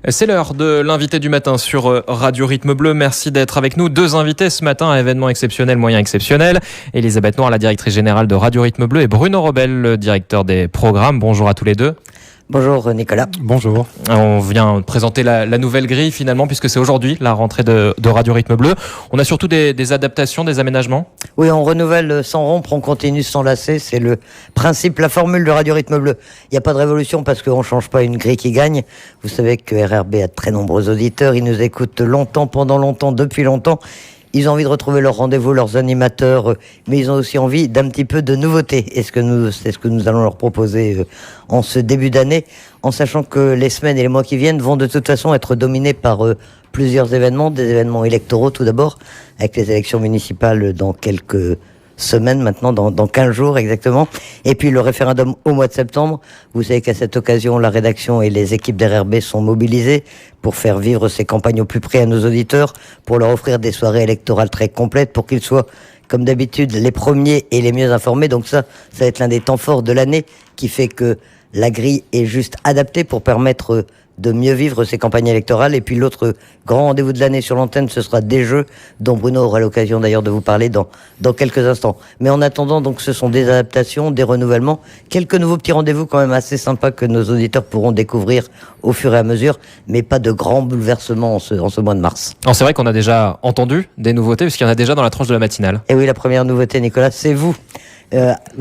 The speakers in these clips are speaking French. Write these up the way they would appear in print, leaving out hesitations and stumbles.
C'est l'heure de l'invité du matin sur Radio Rythme Bleu. Merci d'être avec nous. 2 invités ce matin, un événement exceptionnel, moyen exceptionnel. Elisabeth Noir, la directrice générale de Radio Rythme Bleu, et Bruno Robel, le directeur des programmes. Bonjour à tous les deux. Bonjour Nicolas. Bonjour. On vient présenter la nouvelle grille finalement, puisque c'est aujourd'hui la rentrée de Radio Rythme Bleu. On a surtout des adaptations, des aménagements. Oui, on renouvelle sans rompre, on continue sans lasser. C'est le principe, la formule de Radio Rythme Bleu. Il n'y a pas de révolution parce qu'on ne change pas une grille qui gagne. Vous savez que RRB a de très nombreux auditeurs. Ils nous écoutent longtemps, pendant longtemps, depuis longtemps. Ils ont envie de retrouver leurs rendez-vous, leurs animateurs, mais ils ont aussi envie d'un petit peu de nouveauté. C'est ce que nous allons leur proposer en ce début d'année, en sachant que les semaines et les mois qui viennent vont de toute façon être dominés par plusieurs événements, des événements électoraux tout d'abord, avec les élections municipales dans quelques semaines maintenant, dans 15 jours exactement, et puis le référendum au mois de septembre. Vous savez qu'à cette occasion, la rédaction et les équipes d'RRB sont mobilisées pour faire vivre ces campagnes au plus près à nos auditeurs, pour leur offrir des soirées électorales très complètes, pour qu'ils soient, comme d'habitude, les premiers et les mieux informés. Donc ça va être l'un des temps forts de l'année, qui fait que la grille est juste adaptée pour permettre de mieux vivre ces campagnes électorales. Et puis l'autre grand rendez-vous de l'année sur l'antenne, ce sera des jeux, dont Bruno aura l'occasion d'ailleurs de vous parler dans quelques instants. Mais en attendant, donc, ce sont des adaptations, des renouvellements, quelques nouveaux petits rendez-vous quand même assez sympas que nos auditeurs pourront découvrir au fur et à mesure, mais pas de grands bouleversements en ce mois de mars. Alors c'est vrai qu'on a déjà entendu des nouveautés, puisqu'il y en a déjà dans la tranche de la matinale. Et oui, la première nouveauté, Nicolas, c'est vous.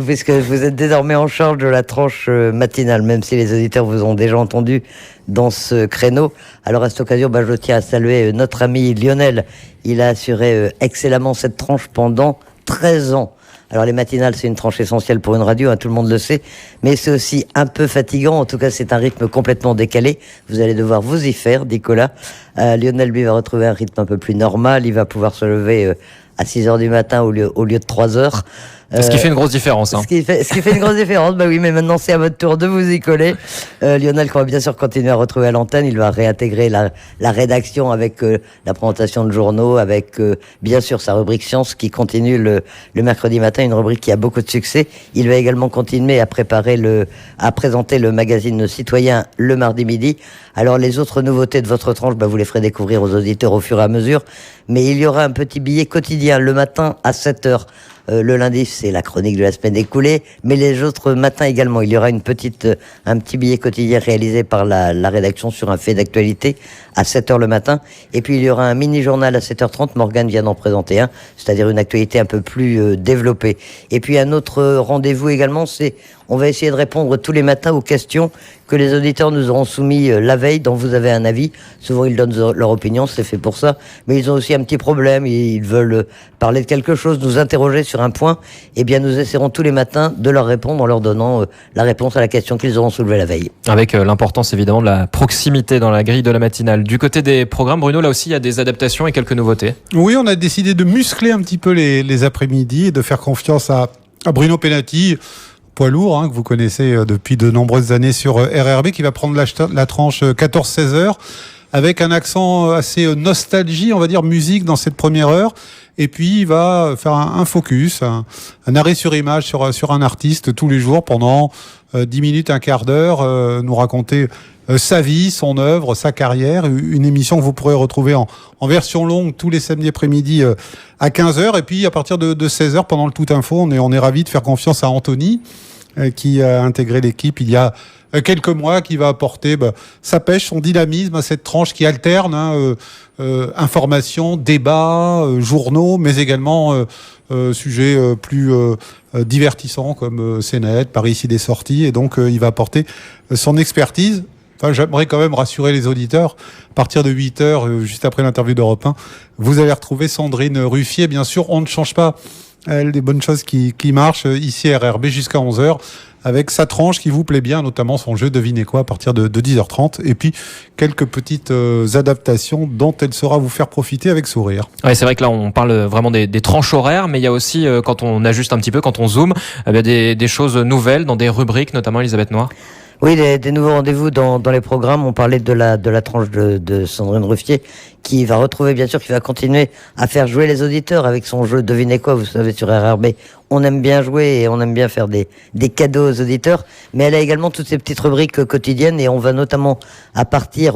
Puisque vous êtes désormais en charge de la tranche matinale, même si les auditeurs vous ont déjà entendu dans ce créneau. Alors à cette occasion, je tiens à saluer notre ami Lionel. Il a assuré excellemment cette tranche pendant 13 ans. Alors les matinales, c'est une tranche essentielle pour une radio, tout le monde le sait, mais c'est aussi un peu fatigant. En tout cas, c'est un rythme complètement décalé. Vous allez devoir vous y faire, Nicolas. Lionel, lui, va retrouver un rythme un peu plus normal. Il va pouvoir se lever à 6h du matin au lieu de 3h. Ce qui fait une grosse différence. Ce qui fait une grosse différence. Oui, mais maintenant c'est à votre tour de vous y coller. Lionel, qu'on va bien sûr continuer à retrouver à l'antenne, il va réintégrer la rédaction avec la présentation de journaux, avec bien sûr sa rubrique science qui continue le mercredi matin, une rubrique qui a beaucoup de succès. Il va également continuer à présenter le magazine Citoyen le mardi midi. Alors les autres nouveautés de votre tranche, vous les ferez découvrir aux auditeurs au fur et à mesure. Mais il y aura un petit billet quotidien le matin à 7h. Le lundi, c'est la chronique de la semaine écoulée, mais les autres matins également. Il y aura un petit billet quotidien réalisé par la rédaction sur un fait d'actualité à 7h le matin. Et puis il y aura un mini-journal à 7h30. Morgane vient d'en présenter un, c'est-à-dire une actualité un peu plus développée. Et puis un autre rendez-vous également, on va essayer de répondre tous les matins aux questions que les auditeurs nous auront soumis la veille, dont vous avez un avis. Souvent, ils donnent leur opinion, c'est fait pour ça. Mais ils ont aussi un petit problème, ils veulent parler de quelque chose, nous interroger sur un point. Eh bien, nous essaierons tous les matins de leur répondre en leur donnant la réponse à la question qu'ils auront soulevée la veille. Avec l'importance, évidemment, de la proximité dans la grille de la matinale. Du côté des programmes, Bruno, là aussi, il y a des adaptations et quelques nouveautés. Oui, on a décidé de muscler un petit peu les après-midi et de faire confiance à Bruno Pennati, poids lourd, que vous connaissez depuis de nombreuses années sur RRB, qui va prendre la tranche 14-16 heures, avec un accent assez nostalgie, on va dire, musique dans cette première heure. Et puis, il va faire un focus, un arrêt sur image sur un artiste tous les jours pendant 10 minutes, un quart d'heure, nous raconter sa vie, son œuvre, sa carrière. Une émission que vous pourrez retrouver en version longue tous les samedis après-midi à 15h. Et puis, à partir de 16h, pendant le Tout Info, on est ravis de faire confiance à Anthony, qui a intégré l'équipe il y a quelques mois, qui va apporter sa pêche, son dynamisme à cette tranche qui alterne information, débat, journaux, mais également sujets plus divertissants comme CNET, Paris ici des sorties. Et donc, il va apporter son expertise. Enfin, j'aimerais quand même rassurer les auditeurs. À partir de 8h, juste après l'interview d'Europe 1, vous allez retrouver Sandrine Ruffier. Bien sûr, on ne change pas les bonnes choses qui marchent ici à RRB jusqu'à 11h, avec sa tranche qui vous plaît bien, notamment son jeu Devinez quoi à partir de 10h30, et puis quelques petites adaptations dont elle saura vous faire profiter avec sourire. Ouais, c'est vrai que là on parle vraiment des tranches horaires, mais il y a aussi, quand on ajuste un petit peu, quand on zoome, des choses nouvelles dans des rubriques, notamment Elisabeth Noir. Oui, des nouveaux rendez-vous dans les programmes. On parlait de la tranche de Sandrine Ruffier, qui va retrouver, bien sûr, qui va continuer à faire jouer les auditeurs avec son jeu Devinez quoi, vous savez, sur RRB. On aime bien jouer et on aime bien faire des cadeaux aux auditeurs. Mais elle a également toutes ces petites rubriques quotidiennes et on va notamment, à partir,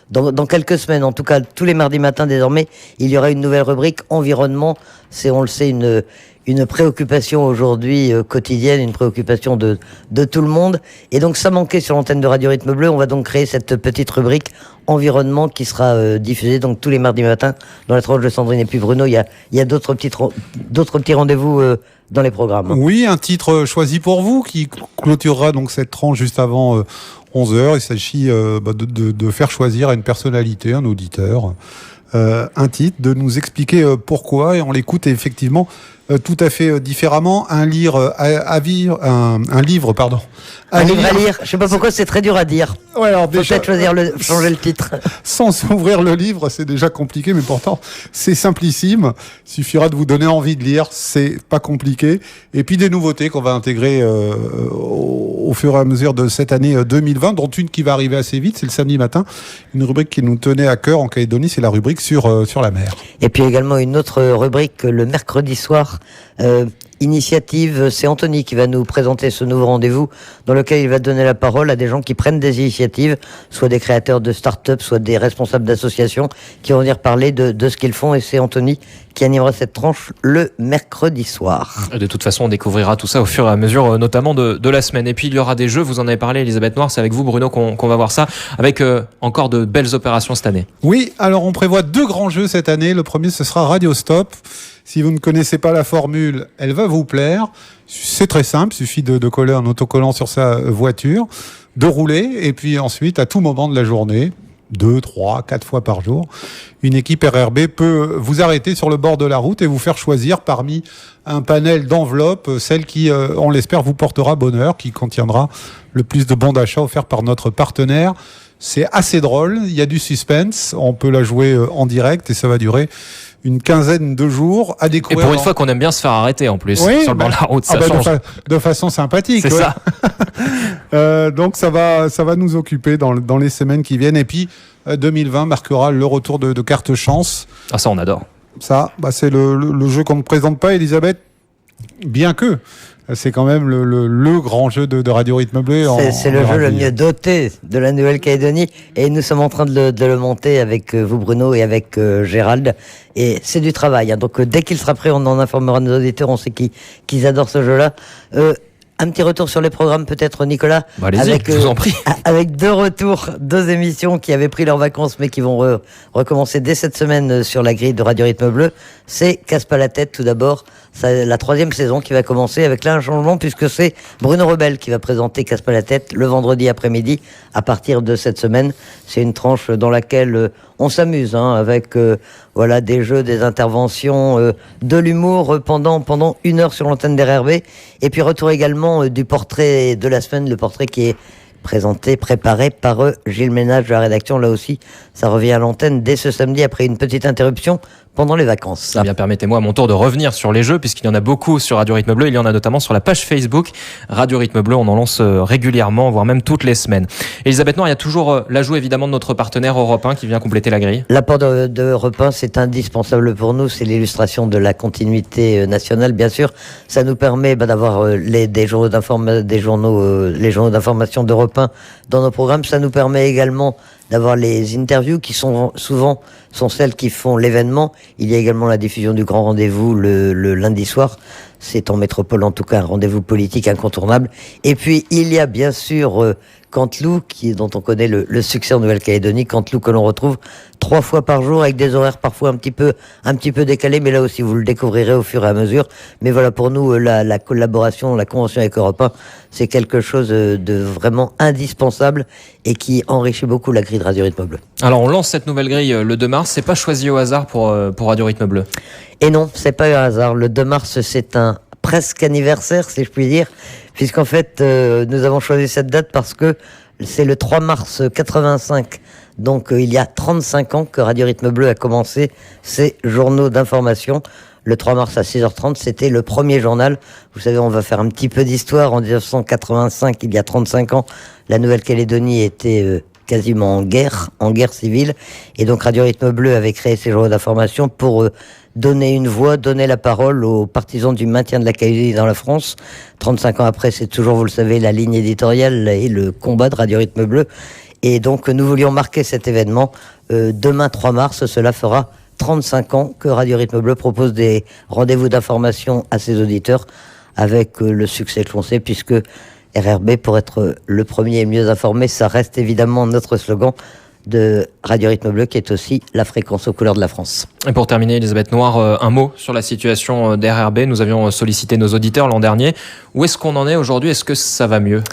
dans quelques semaines, en tout cas, tous les mardis matins désormais, il y aura une nouvelle rubrique environnement. C'est, on le sait, une préoccupation aujourd'hui quotidienne, une préoccupation de tout le monde. Et donc ça manquait sur l'antenne de Radio Rythme Bleu. On va donc créer cette petite rubrique environnement qui sera diffusée donc tous les mardis matins dans la tranche de Sandrine et puis Bruno. Il y a d'autres petits rendez-vous dans les programmes. Oui, un titre choisi pour vous qui clôturera donc cette tranche juste avant 11h. Il s'agit de faire choisir à une personnalité, un auditeur, un titre, de nous expliquer pourquoi, et on l'écoute effectivement tout à fait différemment. Un livre à lire. Je sais pas pourquoi c'est très dur à dire. Ouais, alors Faut déjà, peut-être changer le titre. sans ouvrir le livre, c'est déjà compliqué, mais pourtant c'est simplissime. Il suffira de vous donner envie de lire, c'est pas compliqué. Et puis des nouveautés qu'on va intégrer au fur et à mesure de cette année 2020, dont une qui va arriver assez vite, c'est le samedi matin. Une rubrique qui nous tenait à cœur en Calédonie, c'est la rubrique sur la mer. Et puis également une autre rubrique le mercredi soir. Initiative, c'est Anthony qui va nous présenter ce nouveau rendez-vous dans lequel il va donner la parole à des gens qui prennent des initiatives, soit des créateurs de start-up, soit des responsables d'associations qui vont venir parler de ce qu'ils font, et c'est Anthony qui animera cette tranche le mercredi soir. De toute façon, on découvrira tout ça au fur et à mesure, notamment de la semaine. Et puis il y aura des jeux, vous en avez parlé, Elisabeth Noir, c'est avec vous Bruno qu'on va voir ça, avec encore de belles opérations cette année. Oui, alors on prévoit 2 grands jeux cette année. Le premier, ce sera Radio Stop. Si vous ne connaissez pas la formule, elle va vous plaire. C'est très simple, il suffit de coller un autocollant sur sa voiture, de rouler, et puis ensuite, à tout moment de la journée, 2, 3, 4 fois par jour, une équipe RRB peut vous arrêter sur le bord de la route et vous faire choisir parmi un panel d'enveloppes celle qui, on l'espère, vous portera bonheur, qui contiendra le plus de bons d'achat offerts par notre partenaire. C'est assez drôle, il y a du suspense, on peut la jouer en direct et ça va durer une quinzaine de jours à Et découvrir. pour une fois qu'on aime bien se faire arrêter en plus, Oui, sur le bord de la route, ça change. de façon sympathique. C'est ça. Donc ça va nous occuper dans les semaines qui viennent. Et puis 2020 marquera le retour de Carte Chance. Ah, ça on adore. Ça, c'est le jeu qu'on ne présente pas, Elisabeth, bien que c'est quand même le grand jeu de Radio Rythme Bleu. C'est le jeu le mieux doté de la Nouvelle-Calédonie et nous sommes en train de le monter avec vous Bruno et avec Gérald, et c'est du travail, hein. Donc dès qu'il sera prêt, on en informera nos auditeurs. On sait qu'ils adorent ce jeu-là. Un petit retour sur les programmes peut-être, Nicolas. Allez-y, je vous en prie. Avec 2 retours, 2 émissions qui avaient pris leurs vacances mais qui vont recommencer dès cette semaine sur la grille de Radio Rythme Bleu. C'est Casse pas la tête tout d'abord. C'est la 3e saison qui va commencer avec là un changement, puisque c'est Bruno Rebel qui va présenter Casse pas la tête le vendredi après-midi à partir de cette semaine. C'est une tranche dans laquelle on s'amuse, hein, avec voilà, des jeux, des interventions, de l'humour pendant 1 heure sur l'antenne d'RRB. Et puis retour également du portrait de la semaine, le portrait qui est préparé par Gilles Ménage de la rédaction. Là aussi, ça revient à l'antenne dès ce samedi après une petite interruption pendant les vacances. Eh bien, permettez-moi à mon tour de revenir sur les jeux, puisqu'il y en a beaucoup sur Radio Rythme Bleu. Il y en a notamment sur la page Facebook Radio Rythme Bleu. On en lance régulièrement, voire même toutes les semaines. Elisabeth Noir, il y a toujours l'ajout évidemment de notre partenaire Europe 1 qui vient compléter la grille. L'apport de Europe 1, c'est indispensable pour nous. C'est l'illustration de la continuité nationale, bien sûr. Ça nous permet d'avoir les journaux d'information d'Europe 1 dans nos programmes. Ça nous permet également d'avoir les interviews qui sont souvent celles qui font l'événement. Il y a également la diffusion du grand rendez-vous le lundi soir. C'est en métropole, en tout cas, un rendez-vous politique incontournable. Et puis, il y a bien sûr Canteloup, dont on connaît le succès en Nouvelle-Calédonie. Canteloup que l'on retrouve 3 fois par jour avec des horaires parfois un petit peu décalés, mais là aussi vous le découvrirez au fur et à mesure. Mais voilà, pour nous, la collaboration, la convention avec Europe 1, c'est quelque chose de vraiment indispensable et qui enrichit beaucoup la grille de Radio Rythme Bleu. Alors, on lance cette nouvelle grille le 2 mars. C'est pas choisi au hasard pour Radio Rythme Bleu. Et non, c'est pas un hasard. Le 2 mars, c'est un presque anniversaire, si je puis dire, puisqu'en fait, nous avons choisi cette date parce que c'est le 3 mars 85. Donc, il y a 35 ans que Radio Rythme Bleu a commencé ses journaux d'information. le 3 mars à 6h30, c'était le premier journal. Vous savez, on va faire un petit peu d'histoire. En 1985, il y a 35 ans, la Nouvelle-Calédonie était quasiment en guerre civile. Et donc Radio Rythme Bleu avait créé ces journaux d'information pour donner une voix, donner la parole aux partisans du maintien de la Calédonie dans la France. 35 ans après, c'est toujours, vous le savez, la ligne éditoriale et le combat de Radio Rythme Bleu. Et donc, nous voulions marquer cet événement. Demain, 3 mars, cela fera 35 ans que Radio Rythme Bleu propose des rendez-vous d'information à ses auditeurs avec le succès que l'on sait, puisque RRB, pour être le premier et mieux informé, ça reste évidemment notre slogan de Radio Rythme Bleu, qui est aussi la fréquence aux couleurs de la France. Et pour terminer, Elisabeth Noir, un mot sur la situation d'RRB. Nous avions sollicité nos auditeurs l'an dernier. Où est-ce qu'on en est aujourd'hui? Est-ce que ça va mieux?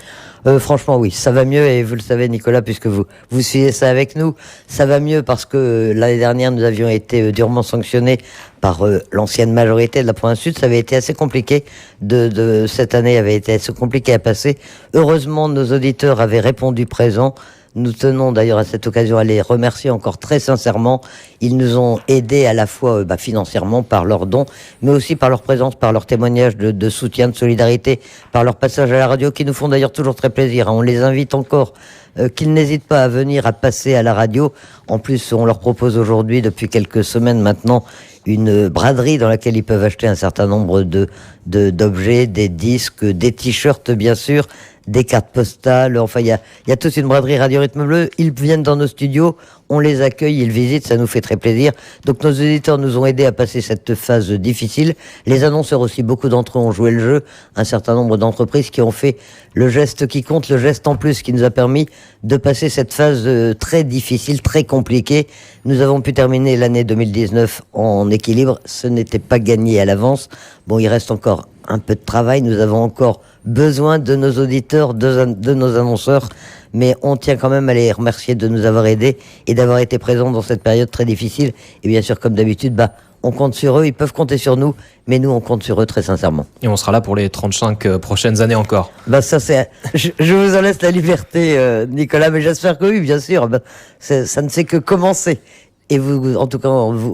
Franchement, oui, ça va mieux, et vous le savez, Nicolas, puisque vous suivez ça avec nous, ça va mieux parce que l'année dernière, nous avions été durement sanctionnés par l'ancienne majorité de la province sud. Ça avait été assez compliqué cette année avait été assez compliqué à passer. Heureusement, nos auditeurs avaient répondu présent. Nous tenons d'ailleurs à cette occasion à les remercier encore très sincèrement. Ils nous ont aidés à la fois financièrement par leurs dons, mais aussi par leur présence, par leur témoignage de soutien, de solidarité, par leur passage à la radio, qui nous font d'ailleurs toujours très plaisir. On les invite encore, qu'ils n'hésitent pas à venir, à passer à la radio. En plus, on leur propose aujourd'hui, depuis quelques semaines maintenant, une braderie dans laquelle ils peuvent acheter un certain nombre d'objets, des disques, des t-shirts bien sûr, des cartes postales. Enfin, il y a toute une braderie Radio Rythme Bleu. Ils viennent dans nos studios, on les accueille, ils visitent, ça nous fait très plaisir. Donc nos auditeurs nous ont aidés à passer cette phase difficile. Les annonceurs aussi, beaucoup d'entre eux ont joué le jeu. Un certain nombre d'entreprises qui ont fait le geste qui compte, le geste en plus qui nous a permis de passer cette phase très difficile, très compliquée. Nous avons pu terminer l'année 2019 en équilibre. Ce n'était pas gagné à l'avance. Bon, il reste encore un peu de travail. Nous avons encore besoin de nos auditeurs, de nos annonceurs, mais on tient quand même à les remercier de nous avoir aidés et d'avoir été présents dans cette période très difficile. Et bien sûr, comme d'habitude, on compte sur eux, ils peuvent compter sur nous, mais nous, on compte sur eux très sincèrement. Et on sera là pour les 35 prochaines années encore. Ça, je vous en laisse la liberté, Nicolas, mais j'espère que oui, bien sûr. Ça ne fait que commencer. Et vous, en tout cas,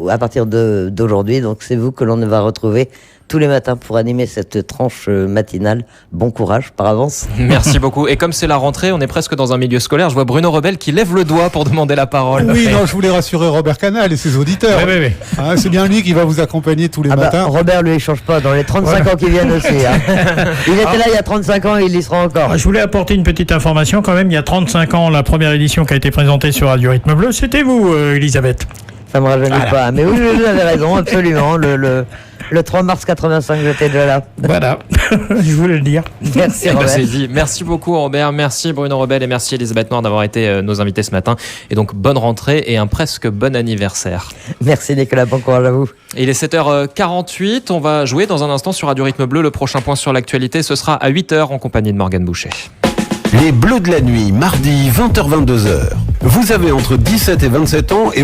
à partir d'aujourd'hui, donc c'est vous que l'on va retrouver tous les matins pour animer cette tranche matinale. Bon courage par avance. Merci beaucoup. Et comme c'est la rentrée, on est presque dans un milieu scolaire. Je vois Bruno Rebel qui lève le doigt pour demander la parole. Oui, non, je voulais rassurer Robert Canal et ses auditeurs. Oui. Hein, c'est bien lui qui va vous accompagner tous les matins. Robert, lui, il change pas. Dans les 35 ans qui viennent aussi. Il était là il y a 35 ans et il y sera encore. Je voulais apporter une petite information quand même. Il y a 35 ans, la première édition qui a été présentée sur Radio Rythme Bleu, c'était vous, Elisabeth. Ça me rajeunit pas. Mais oui, vous avez raison, absolument. Le 3 mars 85, j'étais déjà là. Voilà, je voulais le dire. Merci Robert. C'est dit. Merci beaucoup Robert, merci Bruno Rebel et merci Elisabeth Noir d'avoir été nos invités ce matin. Et donc bonne rentrée et un presque bon anniversaire. Merci Nicolas, bon courage à vous. Il est 7h48, on va jouer dans un instant sur Radio Rythme Bleu. Le prochain point sur l'actualité, ce sera à 8h en compagnie de Morgane Boucher. Les Bleus de la nuit, mardi 20h-22h. Vous avez entre 17 et 27 ans et